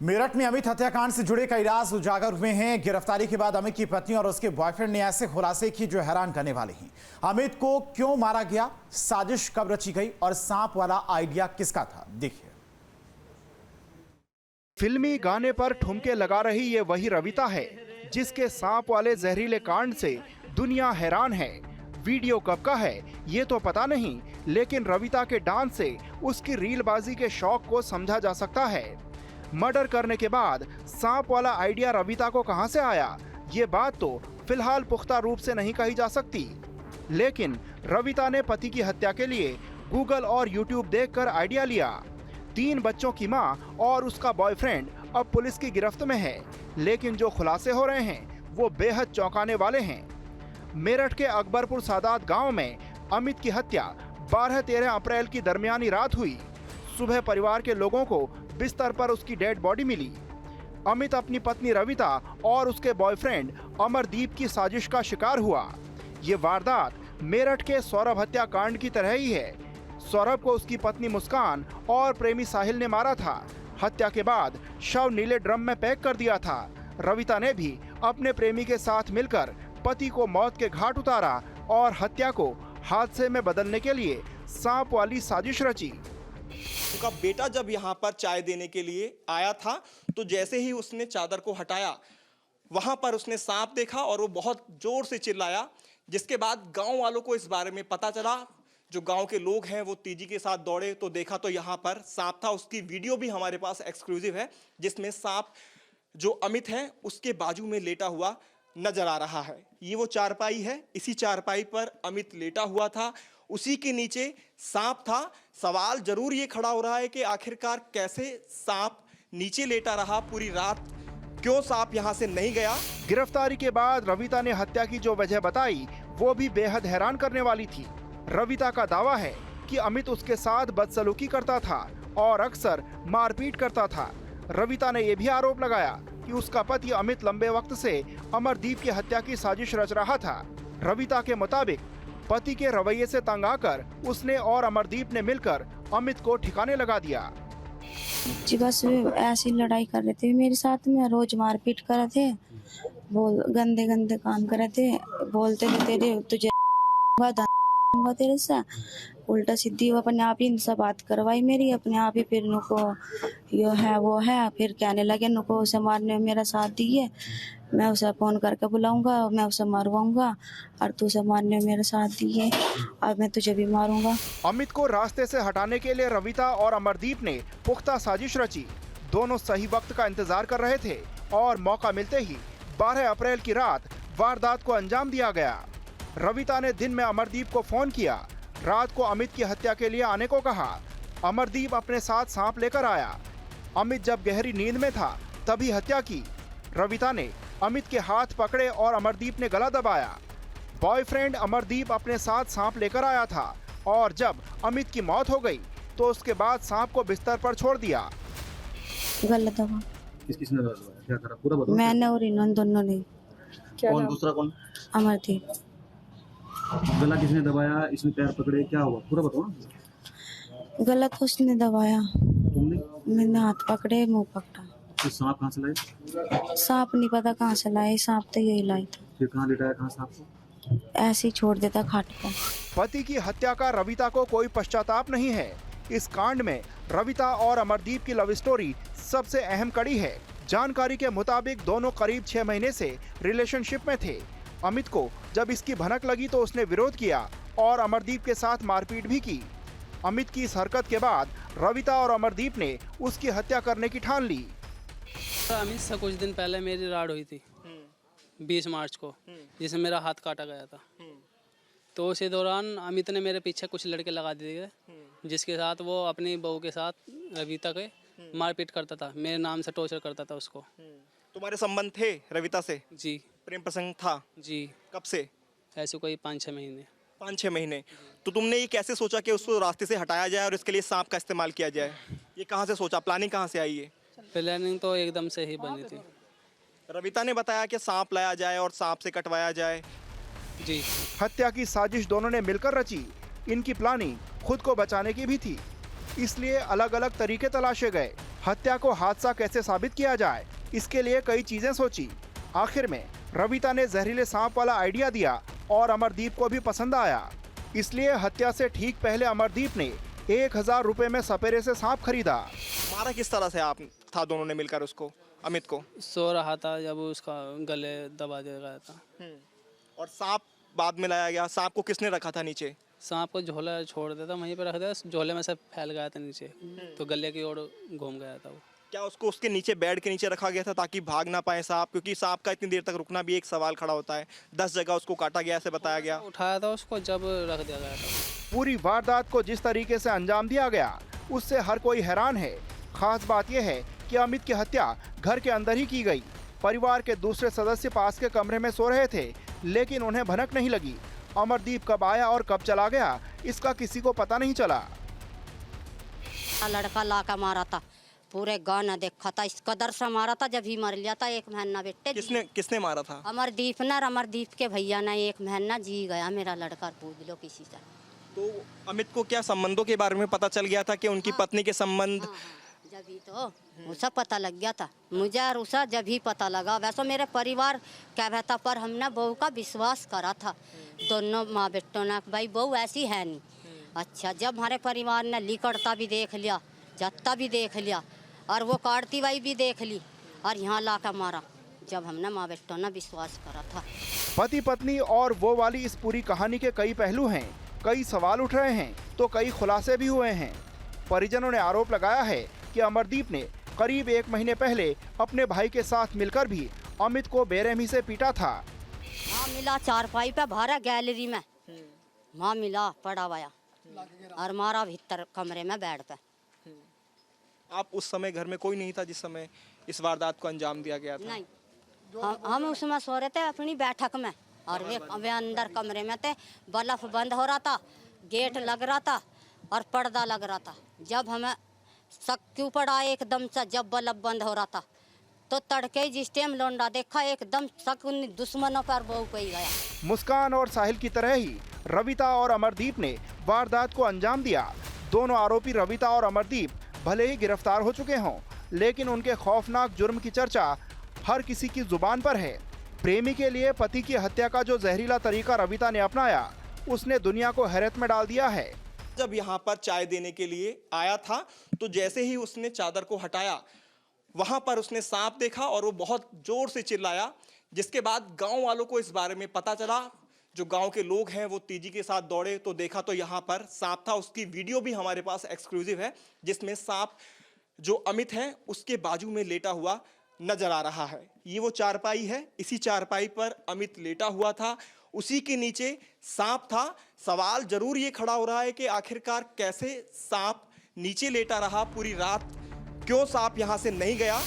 मेरठ में अमित हत्याकांड से जुड़े कई राज उजागर हुए हैं। गिरफ्तारी के बाद अमित की पत्नी और उसके बॉयफ्रेंड ने ऐसे खुलासे किए जो हैरान करने वाले हैं। अमित को क्यों मारा गया, साजिश कब रची गई और सांप वाला आइडिया किसका था, देखिए। फिल्मी गाने पर ठुमके लगा रही ये वही रविता है जिसके सांप वाले जहरीले कांड से दुनिया हैरान है। वीडियो कब का है ये तो पता नहीं, लेकिन रविता के डांस से उसकी रीलबाजी के शौक को समझा जा सकता है। मर्डर करने के बाद सांप वाला आइडिया रविता को कहां से आया, ये बात तो फिलहाल पुख्ता रूप से नहीं कही जा सकती। लेकिन रविता ने पति की हत्या के लिए गूगल और यूट्यूब देखकर आइडिया लिया। 3 बच्चों की मां और उसका बॉयफ्रेंड अब पुलिस की गिरफ्त में है, लेकिन जो खुलासे हो रहे हैं वो बेहद चौंकाने वाले हैं। मेरठ के अकबरपुर सादात गांव में अमित की हत्या 12-13 अप्रैल की दरमियानी रात हुई। सुबह परिवार के लोगों को बिस्तर पर उसकी डेड बॉडी मिली। अमित अपनी पत्नी रविता और उसके बॉयफ्रेंड अमरदीप की साजिश का शिकार हुआ। ये वारदात मेरठ के सौरभ हत्याकांड की तरह ही है। सौरभ को उसकी पत्नी मुस्कान और प्रेमी साहिल ने मारा था। हत्या के बाद शव नीले ड्रम में पैक कर दिया था। रविता ने भी अपने प्रेमी के साथ मिलकर पति को मौत के घाट उतारा और हत्या को हादसे में बदलने के लिए सांप वाली साजिश रची। उनका बेटा जब यहाँ पर चाय देने के लिए आया था तो जैसे ही उसने चादर को हटाया वहां पर उसने सांप देखा और वो बहुत जोर से चिल्लाया, जिसके बाद गांव वालों को इस बारे में पता चला। जो गांव के लोग हैं वो तेजी के साथ दौड़े तो देखा तो यहाँ पर सांप था। उसकी वीडियो भी हमारे पास एक्सक्लूसिव है जिसमें सांप जो अमित है उसके बाजू में लेटा हुआ नजर आ रहा है। ये वो चारपाई है, इसी चारपाई पर अमित लेटा हुआ था, उसी के नीचे सांप था। सवाल जरूर ये खड़ा हो रहा है कि आखिरकार कैसे सांप नीचे लेटा रहा पूरी रात, क्यों सांप यहां से नहीं गया। गिरफ्तारी के बाद रविता ने हत्या की जो वजह बताई वो भी बेहद हैरान करने वाली थी। रविता का दावा है कि अमित उसके साथ बदसलूकी करता था और अक्सर मारपीट करता था। रविता ने यह भी आरोप लगाया कि उसका पति अमित लंबे वक्त से अमरदीप की हत्या की साजिश रच रहा था। रविता के मुताबिक पति के रवैये से तंग आकर उसने और अमरदीप ने मिलकर अमित को ठिकाने लगा दिया। जी बस ऐसी लड़ाई कर रहे थे मेरे साथ में, रोज मारपीट कर रहे थे, गंदे गंदे काम कर रहे थे, बोलते थे तेरे तुझे दूंगा तेरे से, उल्टा सीधी वो अपने आप ही इनसे बात करवाई मेरी, अपने आप ही फिर नुको यो है वो है, फिर कहने लगे नुको उसे मारने में मेरा साथ दिए, मैं उसे फोन करके बुलाऊंगा, मैं उसे मारवाऊंगा और तू उसे मारने में मेरा साथ दिए, अब मैं तुझे भी मारूंगा। अमित को रास्ते से हटाने के लिए रविता और अमरदीप ने पुख्ता साजिश रची। दोनों सही वक्त का इंतजार कर रहे थे और मौका मिलते ही 12 अप्रैल की रात वारदात को अंजाम दिया गया। रविता ने दिन में अमरदीप को फोन किया, रात को अमित की हत्या के लिए आने को कहा। अमरदीप अपने साथ सांप लेकर आया। अमित जब गहरी नींद में था तभी हत्या की। रविता ने अमित के हाथ पकड़े और अमरदीप ने गला दबाया। बॉयफ्रेंड अमरदीप अपने साथ सांप लेकर आया था और जब अमित की मौत हो गई तो उसके बाद सांप को बिस्तर पर छोड़ दिया। गलत दबा किसने दबाया, क्या करा पूरा बताओ। मैंने और इन दोनों ने। कौन दूसरा कौन? अमरदीप। गला किसने दबाया, इसने पैर पकड़े, क्या हुआ पूरा बताओ ना। गलत उसने दबाया, तुमने? मैंने हाथ पकड़े, मुंह पकड़ा। फिर सांप कहाँ से लाए? सांप नहीं पता कहाँ से लाए, सांप तो यही लाई था। फिर कहाँ लिटाया, कहाँ सांप को? ऐसे ही छोड़ देता खाट पर। पति की हत्या का रविता को कोई पश्चाताप नहीं है। इस कांड में रविता और अमरदीप की लव स्टोरी सबसे अहम कड़ी है। जानकारी के मुताबिक दोनों करीब 6 महीने से रिलेशनशिप में थे। अमित को जब इसकी भनक लगी तो उसने विरोध किया और अमरदीप के साथ मारपीट भी की। अमित की इस हरकत के बाद रविता और अमरदीप ने उसकी हत्या करने की ठान ली। अमित से कुछ दिन पहले मेरी राड हुई थी 20 मार्च को, जिसमें मेरा हाथ काटा गया था। तो उसी दौरान अमित ने मेरे पीछे कुछ लड़के लगा दिए जिसके साथ वो अपनी बहू के साथ रविता के मारपीट करता था, मेरे नाम से टॉर्चर करता था उसको। तुम्हारे संबंध थे रविता से? जी। प्रेम प्रसंग था? जी। कब से? ऐसे कोई 5-6 महीने। 5-6 महीने। तो तुमने ये कैसे सोचा कि उसको रास्ते से हटाया जाए और इसके लिए सांप का इस्तेमाल किया जाए? ये कहाँ से सोचा, प्लानिंग कहाँ से आई है? प्लानिंग तो एकदम से ही बनी थी। रविता ने बताया कि सांप लाया जाए और सांप से कटवाया जाए। जी। हत्या की साजिश दोनों ने मिलकर रची। इनकी प्लानिंग खुद को बचाने की भी थी, इसलिए अलग अलग तरीके तलाशे गए। हत्या को हादसा कैसे साबित किया जाए, इसके लिए कई चीजें सोची। आखिर में रविता ने जहरीले सांप वाला आइडिया दिया और अमरदीप को भी पसंद आया। इसलिए हत्या से ठीक पहले अमरदीप ने 1000 रुपए में सपेरे से सांप खरीदा। मारा किस तरह से आप था दोनों ने मिलकर उसको, अमित को? सो रहा था जब उसका गले दबा दिया गया था। और सांप बाद में लाया गया, सांप को किसने रखा था नीचे? सांप को झोला छोड़ देता, वहीं पर रख दिया, झोले में से फैल गया था नीचे, तो गले की ओर घूम गया था वो। क्या उसको उसके नीचे बेड के नीचे रखा गया था ताकि भाग ना पाए सांप? क्योंकि सांप का इतनी देर तक रुकना भी एक सवाल खड़ा होता है। 10 जगह उसको काटा गया ऐसे बताया गया। उठाया था उसको जब रख दिया गया था। पूरी वारदात को जिस तरीके से अंजाम दिया गया उससे हर कोई हैरान है। खास बात यह है कि अमित की हत्या घर के अंदर ही की गई। परिवार के दूसरे सदस्य पास के कमरे में सो रहे थे, लेकिन उन्हें भनक नहीं लगी। अमरदीप कब आया और कब चला गया, इसका किसी को पता नहीं चला। लड़का लाका मारा था, पूरे गाँव ने देखा था, इस कदर से मारा था जब ही मर लिया था। 1 महीना बेटे किसने मारा था? अमरदीप ने, अमरदीप के भैया ने। 1 महीना जी गया मेरा लड़का, पूछ लो किसी से। तो अमित को क्या संबंधों के बारे में पता चल गया था कि उनकी पत्नी के संबंध? जब ही तो उसे पता लग गया था, मुझे और उसे जब ही पता लगा। वैसे मेरे परिवार कहता था, पर हमने बहू का विश्वास करा था, दोनों माँ बेटों ने, भाई बहू ऐसी है नहीं। अच्छा, जब हमारे परिवार ने लिकड़ता भी देख लिया, जत्ता भी देख लिया, और वो काटती भाई भी देख ली, और यहाँ लाकर मारा, जब हमने माँ बेटों ने विश्वास करा था। पति पत्नी और वो वाली इस पूरी कहानी के कई पहलू हैं। कई सवाल उठ रहे हैं तो कई खुलासे भी हुए हैं। परिजनों ने आरोप लगाया है कि अमरदीप ने करीब 1 महीने पहले अपने भाई के साथ मिलकर भी अमित को बेरहमी से पीटा था। हाँ, मिला चारपाई पे भारा गैलरी में, वहाँ मिला पड़ा हुआ, और मारा भीतर कमरे में बेड पे। आप उस समय घर में कोई नहीं था जिस समय इस वारदात को अंजाम दिया गया था? नहीं, हम उसमें सो रहे थे अपनी बैठक में, और वे अंदर कमरे में थे। बल्ब बंद हो रहा था, गेट लग रहा था, और पर्दा लग रहा था। जब हमें शक क्यों पड़ा एकदम से, जब बल्ब बंद हो रहा था, तो तड़के जिस टाइम लौंडा देखा, एकदम शक उन दुश्मनों पर बहू पे ही गया। मुस्कान और साहिल की तरह ही रविता और अमरदीप ने वारदात को अंजाम दिया। दोनों आरोपी रविता और अमरदीप भले ही गिरफ्तार हो चुके हों, लेकिन उनके खौफनाक जुर्म की चर्चा हर किसी की जुबान पर है। प्रेमी के लिए पति की हत्या का जो जहरीला तरीका रविता ने अपनाया, उसने दुनिया को हैरत में डाल दिया है। जब यहाँ पर चाय देने के लिए आया था तो जैसे ही उसने चादर को हटाया, वहां पर उसने सांप देखा और वो बहुत जोर से चिल्लाया, जिसके बाद गांव वालों को इस बारे में पता चला। जो गांव के लोग हैं वो तेजी के साथ दौड़े तो देखा तो यहाँ पर सांप था। उसकी वीडियो भी हमारे पास एक्सक्लूसिव है, जिसमें सांप जो अमित है उसके बाजू में लेटा हुआ नजर आ रहा है। ये वो चारपाई है, इसी चारपाई पर अमित लेटा हुआ था, उसी के नीचे सांप था। सवाल जरूर ये खड़ा हो रहा है कि आखिरकार कैसे सांप नीचे लेटा रहा पूरी रात, क्यों सांप यहाँ से नहीं गया?